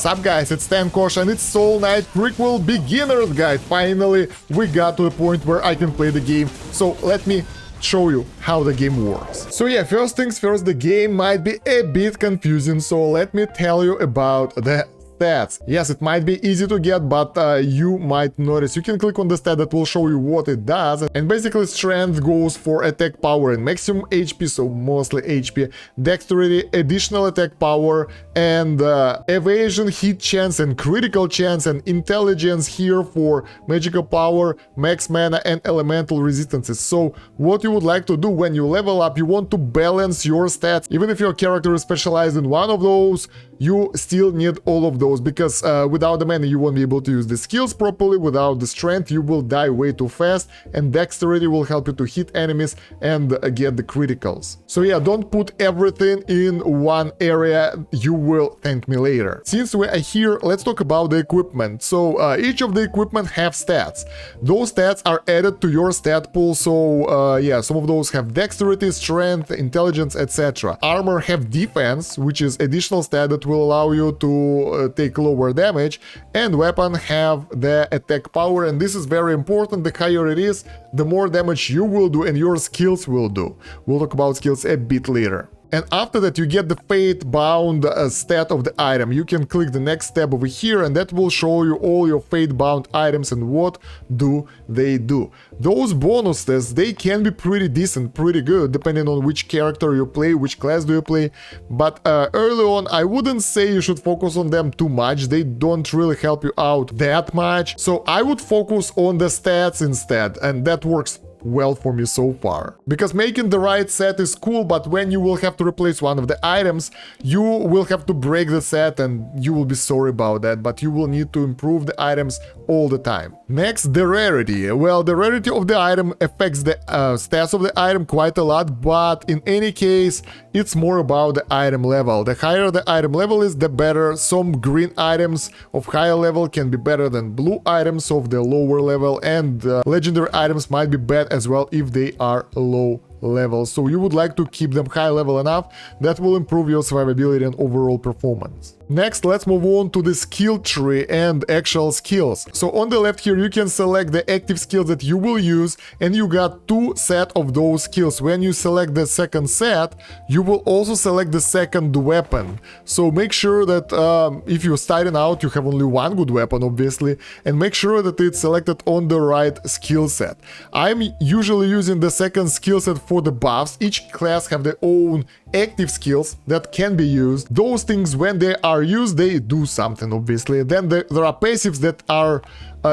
Sup guys, it's Kosh and it's Soul Knight Prequel Beginner's Guide. Finally, we got to a point where I can play the game. So let me show you how the game works. So yeah, first things first, the game might be a bit confusing, so let me tell you about the stats. Yes, it might be easy to get, but you might notice you can click on the stat that will show you what it does, and basically strength goes for attack power and maximum HP, so mostly HP, dexterity, additional attack power, and evasion, hit chance and critical chance, and intelligence here for magical power, max mana, and elemental resistances. So what you would like to do when you level up, you want to balance your stats. Even if your character is specialized in one of those, you still need all of those, because without the mana you won't be able to use the skills properly. Without the strength you will die way too fast, and dexterity will help you to hit enemies and get the criticals. So yeah, don't put everything in one area, you will thank me later. Since we are here, let's talk about the equipment. So each of the equipment have stats. Those stats are added to your stat pool, so yeah, some of those have dexterity, strength, intelligence, etc. Armor have defense, which is additional stat that will allow you to take lower damage, and weapon have the attack power, and this is very important. The higher it is, the more damage you will do and your skills will do. We'll talk about skills a bit later. And after that you get the fate-bound stat of the item. You can click the next tab over here, and that will show you all your fate-bound items and what do they do. Those bonuses, they can be pretty decent, pretty good, depending on which character you play, which class do you play. But early on, I wouldn't say you should focus on them too much. They don't really help you out that much. So I would focus on the stats instead, and that works well for me so far. Because making the right set is cool, but when you will have to replace one of the items, you will have to break the set, and you will be sorry about that, but you will need to improve the items all the time. Next, the rarity. Well, the rarity of the item affects the stats of the item quite a lot, but in any case, it's more about the item level. The higher the item level is, the better. Some green items of higher level can be better than blue items of the lower level, and legendary items might be bad as well if they are low level. So you would like to keep them high level enough that will improve your survivability and overall performance. Next, let's move on to the skill tree and actual skills. So on the left here you can select the active skills that you will use, and you got two sets of those skills. When you select the second set, you will also select the second weapon. So make sure that if you're starting out, you have only one good weapon, obviously, and make sure that it's selected on the right skill set. I'm usually using the second skill set for the buffs. Each class have their own active skills that can be used. Those things, when they are used, they do something, obviously. Then there are passives that are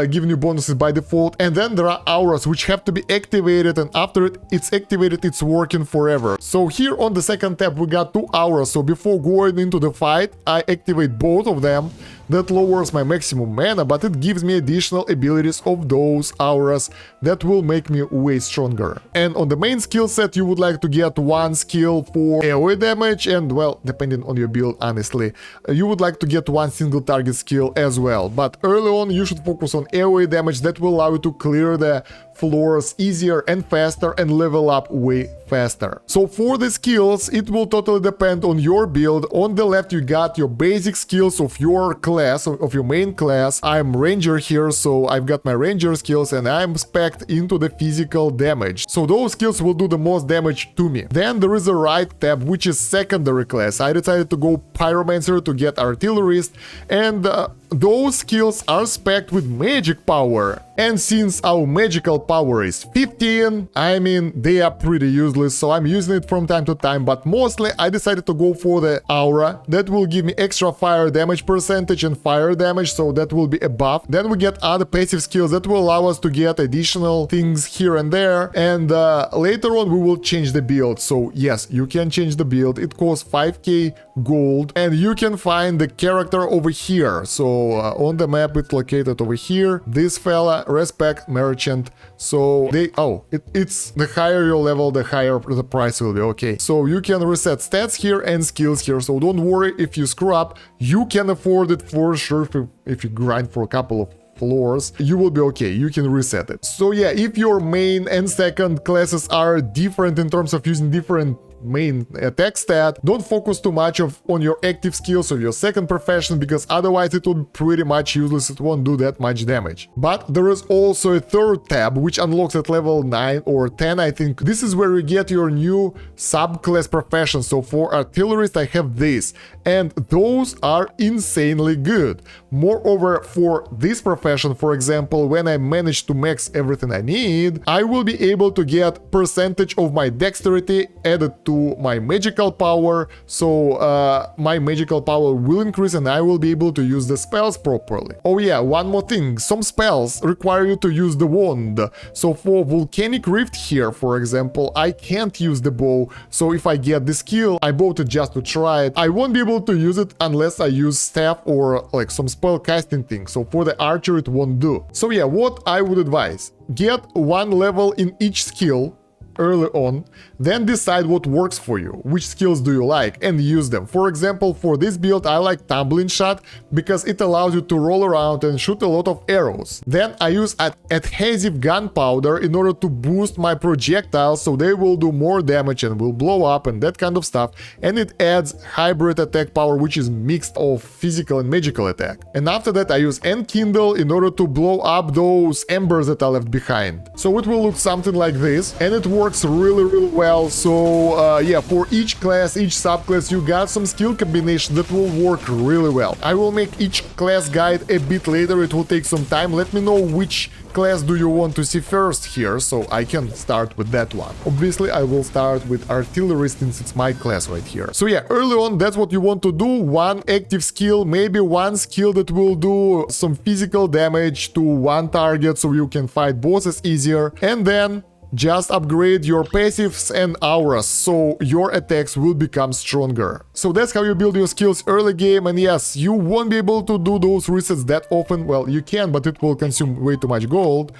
giving you bonuses by default, and then there are auras which have to be activated, and after it's activated, it's working forever. So here on the second tab we got two auras, so before going into the fight I activate both of them. That lowers my maximum mana, but it gives me additional abilities of those auras that will make me way stronger. And on the main skill set you would like to get one skill for AoE damage, and well, depending on your build, honestly, you would like to get one single target skill as well. But early on you should focus on AoE damage. That will allow you to clear the floors easier and faster and level up way faster. So for the skills, it will totally depend on your build. On the left you got your basic skills of your class, of your main class. I'm ranger here, so I've got my ranger skills, and I'm spec'd into the physical damage. So those skills will do the most damage to me. Then there is a right tab, which is secondary class. I decided to go pyromancer to get artillerist, and those skills are spec'd with magic power. And since our magical power is 15, I mean, they are pretty useless, so I'm using it from time to time, but mostly I decided to go for the aura. That will give me extra fire damage percentage and fire damage, so that will be a buff. Then we get other passive skills that will allow us to get additional things here and there, and later on we will change the build. So yes, you can change the build. It costs 5k gold, and you can find the character over here. So on the map it's located over here. This fella, respect merchant. So it's the higher your level, the higher the price will be. Okay, so you can reset stats here and skills here, so don't worry if you screw up. You can afford it for sure. If you grind for a couple of floors, you will be okay, you can reset it. So yeah, if your main and second classes are different in terms of using different main attack stat. Don't focus too much on your active skills or your second profession, because otherwise it will be pretty much useless, it won't do that much damage. But there is also a third tab which unlocks at level 9 or 10, I think. This is where you get your new subclass profession. So for artillerist I have this, and those are insanely good. Moreover, for this profession, for example, when I manage to max everything I need, I will be able to get percentage of my dexterity added to my magical power, so my magical power will increase and I will be able to use the spells properly. Oh yeah, one more thing, some spells require you to use the wand. So for volcanic rift here, for example, I can't use the bow, so if I get the skill, I bought it just to try it. I won't be able to use it unless I use staff or like some spell casting thing, so for the archer it won't do. So yeah, what I would advise, get one level in each skill early on, then decide what works for you, which skills do you like, and use them. For example, for this build I like tumbling shot because it allows you to roll around and shoot a lot of arrows. Then I use adhesive gunpowder in order to boost my projectiles so they will do more damage and will blow up and that kind of stuff, and it adds hybrid attack power, which is mixed of physical and magical attack. And after that I use enkindle in order to blow up those embers that I left behind. So it will look something like this, and it works really well. So yeah, for each class, each subclass, you got some skill combinations that will work really well. I will make each class guide a bit later, it will take some time. Let me know which class do you want to see first here, so I can start with that one. Obviously I will start with artillery since it's my class right here. So yeah, early on that's what you want to do, one active skill, maybe one skill that will do some physical damage to one target so you can fight bosses easier, and then just upgrade your passives and auras so your attacks will become stronger. So that's how you build your skills early game, and yes, you won't be able to do those resets that often. Well, you can, but it will consume way too much gold.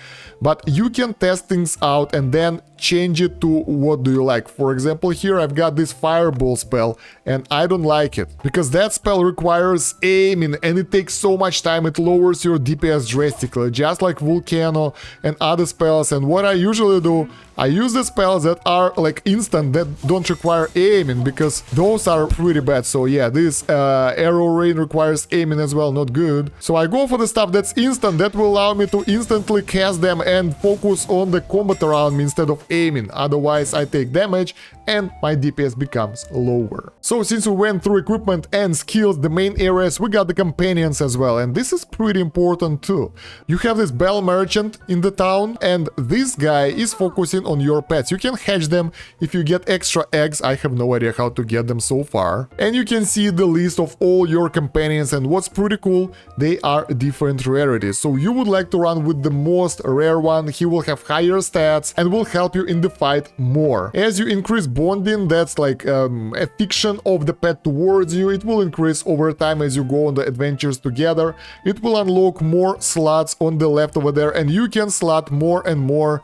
But you can test things out and then change it to what do you like. For example, here I've got this fireball spell and I don't like it because that spell requires aiming and it takes so much time, it lowers your DPS drastically, just like Volcano and other spells. And what I usually do, I use the spells that are like instant, that don't require aiming, because those are pretty bad. So yeah, this arrow rain requires aiming as well, not good. So I go for the stuff that's instant, that will allow me to instantly cast them and focus on the combat around me instead of aiming. Otherwise I take damage and my DPS becomes lower. So since we went through equipment and skills, the main areas, we got the companions as well, and this is pretty important too. You have this bell merchant in the town, and this guy is focusing on your pets. You can hatch them if you get extra eggs. I have no idea how to get them so far. And you can see the list of all your companions, and what's pretty cool, they are different rarities. So you would like to run with the most rare one, he will have higher stats and will help you in the fight more. As you increase bonding, that's like affection of the pet towards you, it will increase over time as you go on the adventures together. It will unlock more slots on the left over there, and you can slot more and more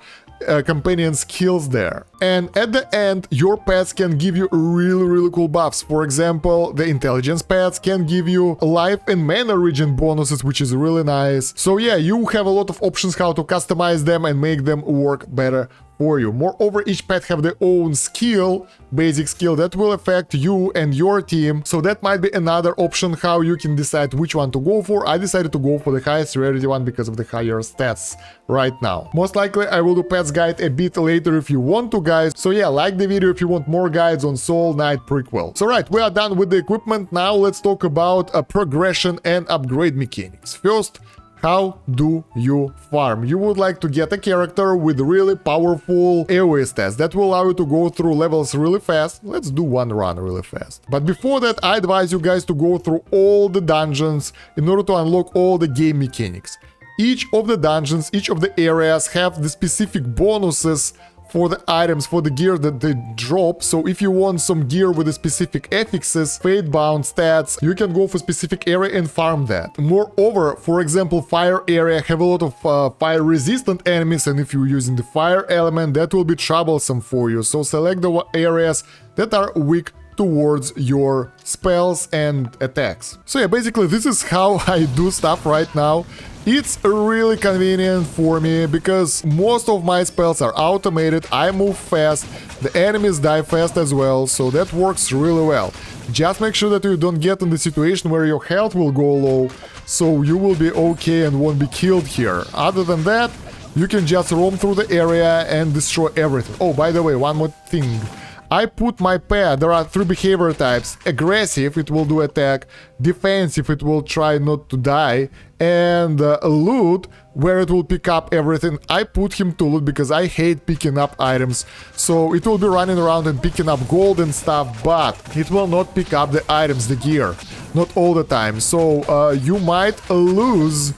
companion skills there. And at the end, your pets can give you really cool buffs. For example, the intelligence pets can give you life and mana regen bonuses, which is really nice. So yeah, you have a lot of options how to customize them and make them work better for you. Moreover, each pet have their own skill, basic skill that will affect you and your team. So that might be another option how you can decide which one to go for. I decided to go for the highest rarity one because of the higher stats right now. Most likely I will do pets guide a bit later if you want to, guys. So yeah, like the video if you want more guides on Soul Knight Prequel. So right, we are done with the equipment. Now let's talk about progression and upgrade mechanics. First, how do you farm? You would like to get a character with really powerful AoE stats that will allow you to go through levels really fast. Let's do one run really fast. But before that, I advise you guys to go through all the dungeons in order to unlock all the game mechanics. Each of the dungeons, each of the areas have the specific bonuses for the items, for the gear that they drop. So if you want some gear with the specific affixes, fate-bound stats, you can go for specific area and farm that. Moreover, for example, fire area have a lot of fire-resistant enemies, and if you're using the fire element, that will be troublesome for you. So select the areas that are weak towards your spells and attacks. So yeah, basically this is how I do stuff right now. It's really convenient for me because most of my spells are automated, I move fast, the enemies die fast as well, so that works really well. Just make sure that you don't get in the situation where your health will go low, so you will be okay and won't be killed here. Other than that, you can just roam through the area and destroy everything. Oh, by the way, one more thing. I put my pet, there are 3 behavior types. Aggressive, it will do attack. Defensive, it will try not to die. And loot, where it will pick up everything. I put him to loot because I hate picking up items. So it will be running around and picking up gold and stuff, but it will not pick up the items, the gear. Not all the time. So you might lose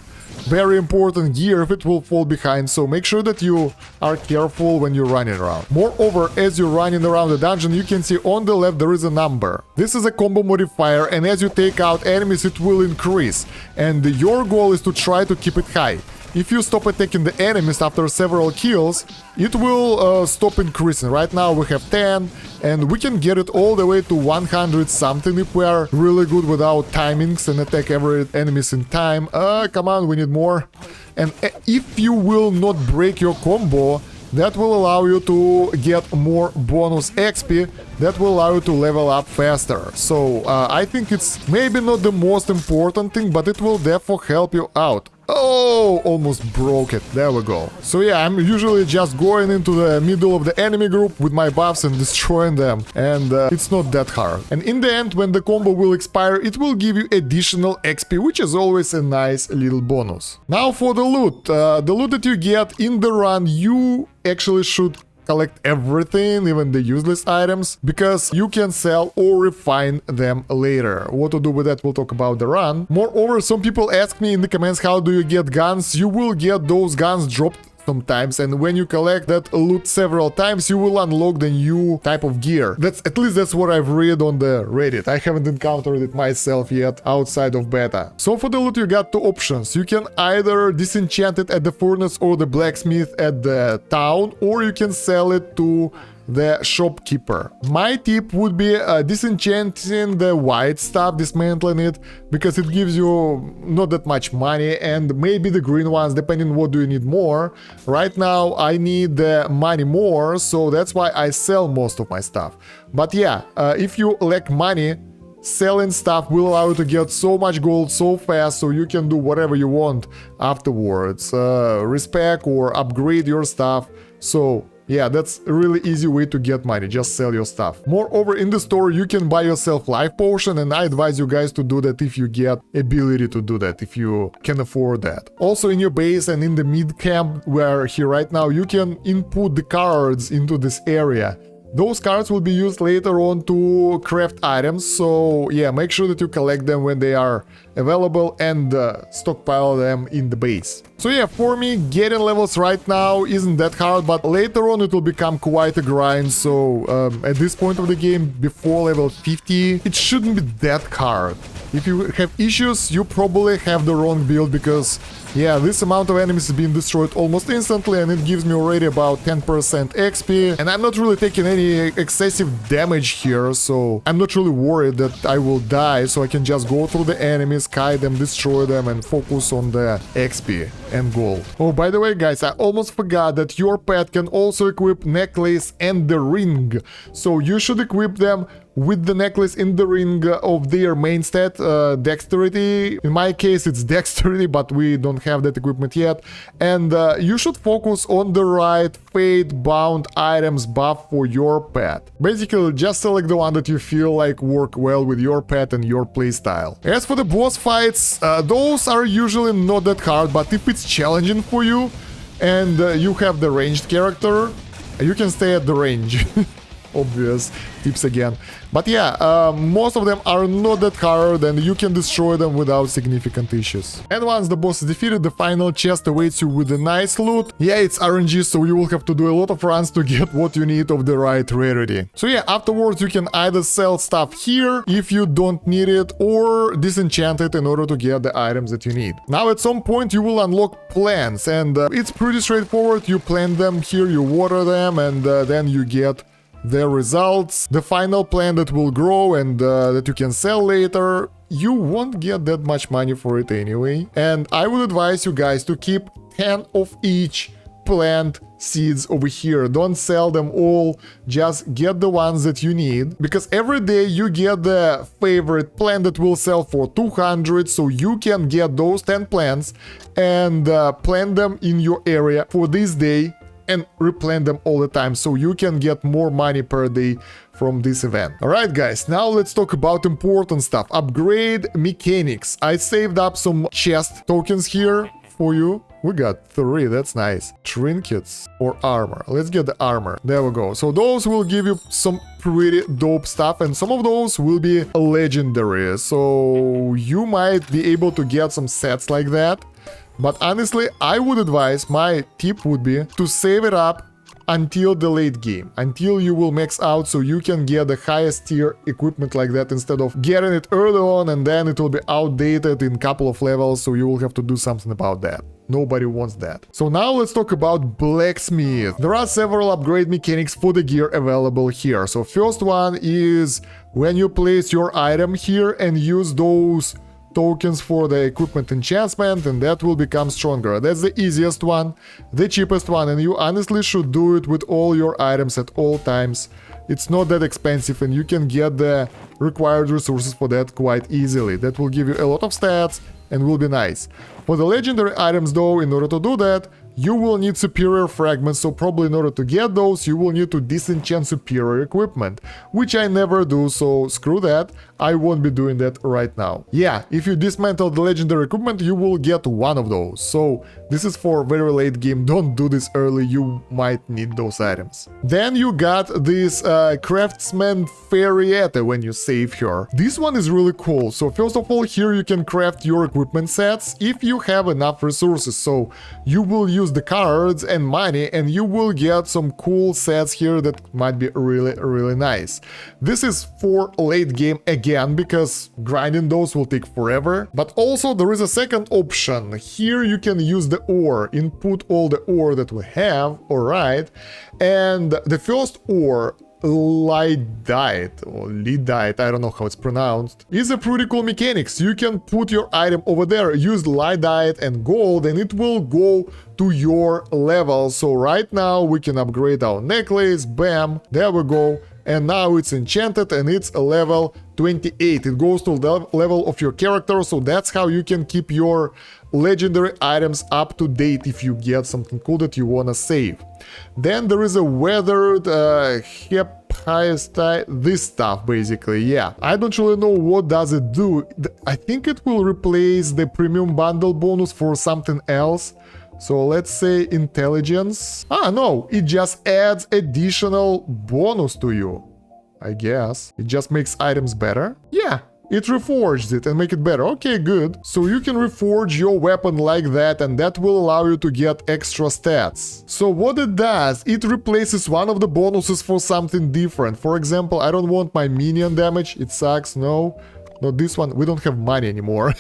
very important gear if it will fall behind, so make sure that you are careful when you're running around. Moreover, as you're running around the dungeon, you can see on the left there is a number. This is a combo modifier, and as you take out enemies it will increase, and your goal is to try to keep it high. If you stop attacking the enemies after several kills, it will stop increasing. Right now we have 10, and we can get it all the way to 100 something if we are really good without timings and attack every enemies in time. Come on, we need more. And if you will not break your combo, that will allow you to get more bonus XP, that will allow you to level up faster. So I think it's maybe not the most important thing, but it will definitely help you out. Oh, almost broke it. There we go. So yeah, I'm usually just going into the middle of the enemy group with my buffs and destroying them. And it's not that hard. And in the end, when the combo will expire, it will give you additional XP, which is always a nice little bonus. Now for the loot. The loot that you get in the run, you actually should collect everything, even the useless items, because you can sell or refine them later. What to do with that, we'll talk about the run. Moreover, some people ask me in the comments, how do you get guns? You will get those guns dropped sometimes, and when you collect that loot several times, you will unlock the new type of gear. At least that's what I've read on the Reddit. I haven't encountered it myself yet outside of beta. So for the loot you got 2 options. You can either disenchant it at the furnace or the blacksmith at the town, or you can sell it to the shopkeeper. My tip would be disenchanting the white stuff, dismantling it, because it gives you not that much money, and maybe the green ones, depending what do you need more. Right now I need the money more, so that's why I sell most of my stuff. But yeah, if you lack money, selling stuff will allow you to get so much gold so fast, so you can do whatever you want afterwards, respec or upgrade your stuff. So yeah, that's a really easy way to get money, just sell your stuff. Moreover, in the store you can buy yourself life potion, and I advise you guys to do that if you get ability to do that, if you can afford that. Also in your base and in the mid camp where here right now, you can input the cards into this area. Those cards will be used later on to craft items, so yeah, make sure that you collect them when they are available and stockpile them in the base. So yeah, for me, getting levels right now isn't that hard, but later on it will become quite a grind, so at this point of the game, before level 50, it shouldn't be that hard. If you have issues, you probably have the wrong build, because yeah, this amount of enemies is being destroyed almost instantly, and it gives me already about 10% XP, and I'm not really taking any excessive damage here, so I'm not really worried that I will die, so I can just go through the enemies, kite them, destroy them, and focus on the XP and gold. Oh, by the way, guys, I almost forgot that your pet can also equip necklace and the ring, so you should equip them with the necklace in the ring of their main stat, dexterity. In my case it's dexterity, but we don't have that equipment yet. And you should focus on the right fate bound items buff for your pet. Basically just select the one that you feel like work well with your pet and your playstyle. As for the boss fights, those are usually not that hard, but if it's challenging for you and you have the ranged character, you can stay at the range. Obvious tips again. But yeah, most of them are not that hard, and you can destroy them without significant issues. And once the boss is defeated, the final chest awaits you with a nice loot. Yeah, it's RNG, so you will have to do a lot of runs to get what you need of the right rarity. So yeah, afterwards you can either sell stuff here if you don't need it, or disenchant it in order to get the items that you need. Now at some point you will unlock plants, and it's pretty straightforward. You plant them here, you water them, and then you get the results, the final plant that will grow and that you can sell later, you won't get that much money for it anyway. And I would advise you guys to keep 10 of each plant seeds over here. Don't sell them all, just get the ones that you need, because every day you get the favorite plant that will sell for 200, so you can get those 10 plants and plant them in your area for this day and replant them all the time, so you can get more money per day from this event. Alright guys, now let's talk about important stuff. Upgrade mechanics. I saved up some chest tokens here for you. We got 3, that's nice. Trinkets or armor. Let's get the armor. There we go. So those will give you some pretty dope stuff, and some of those will be legendary. So you might be able to get some sets like that. But honestly, I would advise, my tip would be to save it up until the late game, until you will max out, so you can get the highest tier equipment like that, instead of getting it early on and then it will be outdated in a couple of levels, so you will have to do something about that. Nobody wants that. So now let's talk about Blacksmith. There are several upgrade mechanics for the gear available here. So first one is when you place your item here and use those tokens for the equipment enchantment, and that will become stronger. That's the easiest one, the cheapest one, and you honestly should do it with all your items at all times. It's not that expensive and you can get the required resources for that quite easily. That will give you a lot of stats and will be nice. For the legendary items though, in order to do that, you will need superior fragments, so probably in order to get those, you will need to disenchant superior equipment, which I never do, so screw that, I won't be doing that right now. Yeah, if you dismantle the legendary equipment, you will get one of those, so this is for very late game, don't do this early, you might need those items. Then you got this craftsman Fairyette when you save her. This one is really cool, so first of all, here you can craft your equipment sets if you have enough resources, so you will use the cards and money and you will get some cool sets here that might be really nice. This is for late game again, because grinding those will take forever. But also there is a second option. Here you can use the ore, input all the ore that we have, alright, and the first ore, Lydite, or Lydite, I don't know how it's pronounced, is a pretty cool mechanics. You can put your item over there, use Lydite and gold, and it will go to your level. So right now we can upgrade our necklace, bam, there we go, and now it's enchanted and it's a level 28. It goes to the level of your character, so that's how you can keep your legendary items up to date if you get something cool that you wanna save. Then there is a weathered this stuff basically, yeah. I don't really know what does it do. I think it will replace the premium bundle bonus for something else. So let's say intelligence. Ah no, it just adds additional bonus to you, I guess. It just makes items better. Yeah, it reforged it and make it better. Okay, good. So you can reforge your weapon like that, and that will allow you to get extra stats. So what it does, it replaces one of the bonuses for something different. For example, I don't want my minion damage. It sucks, no. Not this one, we don't have money anymore.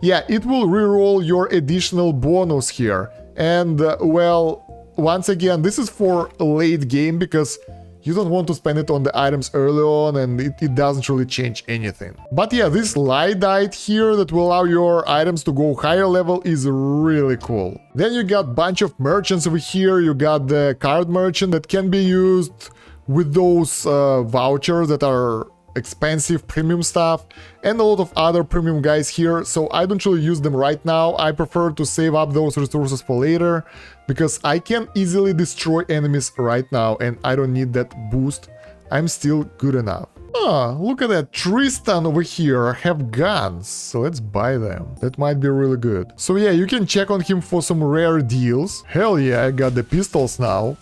Yeah, it will reroll your additional bonus here. And, well, once again, this is for late game, because you don't want to spend it on the items early on, and it doesn't really change anything. But yeah, this Lydite here that will allow your items to go higher level is really cool. Then you got bunch of merchants over here. You got the card merchant that can be used with those vouchers that are expensive premium stuff, and a lot of other premium guys here, so I don't really use them right now. I prefer to save up those resources for later, because I can easily destroy enemies right now and I don't need that boost. I'm still good enough. Ah, look at that, Tristan over here have guns, so let's buy them. That might be really good. So yeah, you can check on him for some rare deals. Hell yeah, I got the pistols now.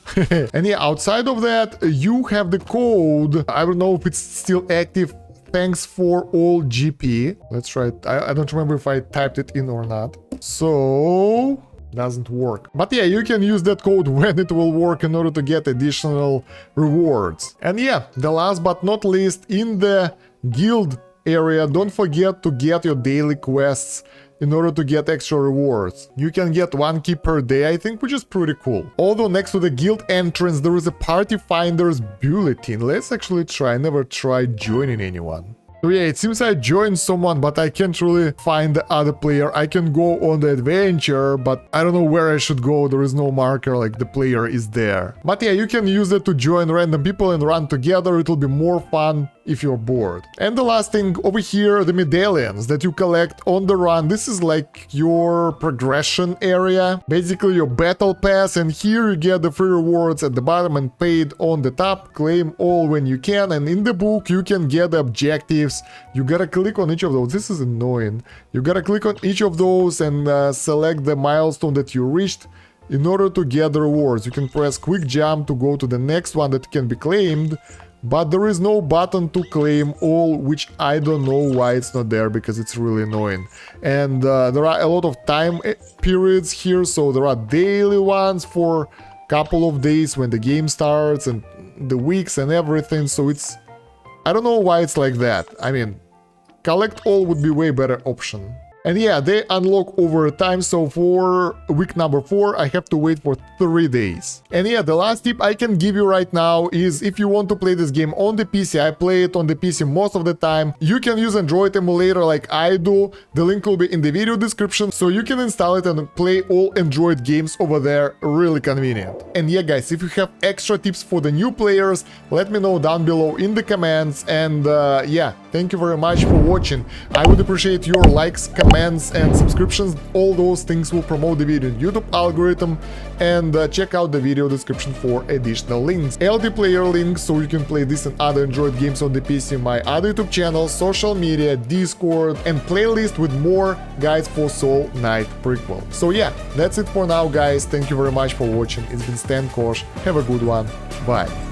And yeah, outside of that, you have the code. I don't know if it's still active. Thanks for all GP. Let's try it. I don't remember if I typed it in or not. So doesn't work. But yeah, you can use that code when it will work in order to get additional rewards. And yeah, the last but not least, in the guild area, don't forget to get your daily quests in order to get extra rewards. You can get 1 key per day, I think, which is pretty cool. Although next to the guild entrance there is a party finder's bulletin. Let's actually try. I never tried joining anyone. So yeah, it seems I joined someone, but I can't really find the other player. I can go on the adventure, but I don't know where I should go. There is no marker, like the player is there. But yeah, you can use it to join random people and run together. It'll be more fun if you're bored. And the last thing over here, the medallions that you collect on the run. This is like your progression area, basically your battle pass, and here you get the free rewards at the bottom and paid on the top. Claim all when you can, and in the book you can get the objectives. You gotta click on each of those. This is annoying. You gotta click on each of those and select the milestone that you reached in order to get the rewards. You can press quick jump to go to the next one that can be claimed, but there is no button to claim all, which I don't know why it's not there, because it's really annoying. And there are a lot of time periods here, so there are daily ones for a couple of days when the game starts, and the weeks and everything, so it's... I don't know why it's like that. I mean, collect all would be way better option. And yeah, they unlock over time, so for week number 4 I have to wait for 3 days. And yeah, the last tip I can give you right now is if you want to play this game on the PC, I play it on the PC most of the time, you can use Android emulator like I do. The link will be in the video description, so you can install it and play all Android games over there, really convenient. And yeah guys, if you have extra tips for the new players, let me know down below in the comments. And yeah, thank you very much for watching. I would appreciate your likes, comments and subscriptions. All those things will promote the video in YouTube algorithm. And check out the video description for additional links. LD player links, so you can play this and other Android games on the PC, my other YouTube channel, social media, Discord, and playlist with more guides for Soul Knight Prequel. So yeah, that's it for now guys. Thank you very much for watching. It's been Kosh. Have a good one. Bye.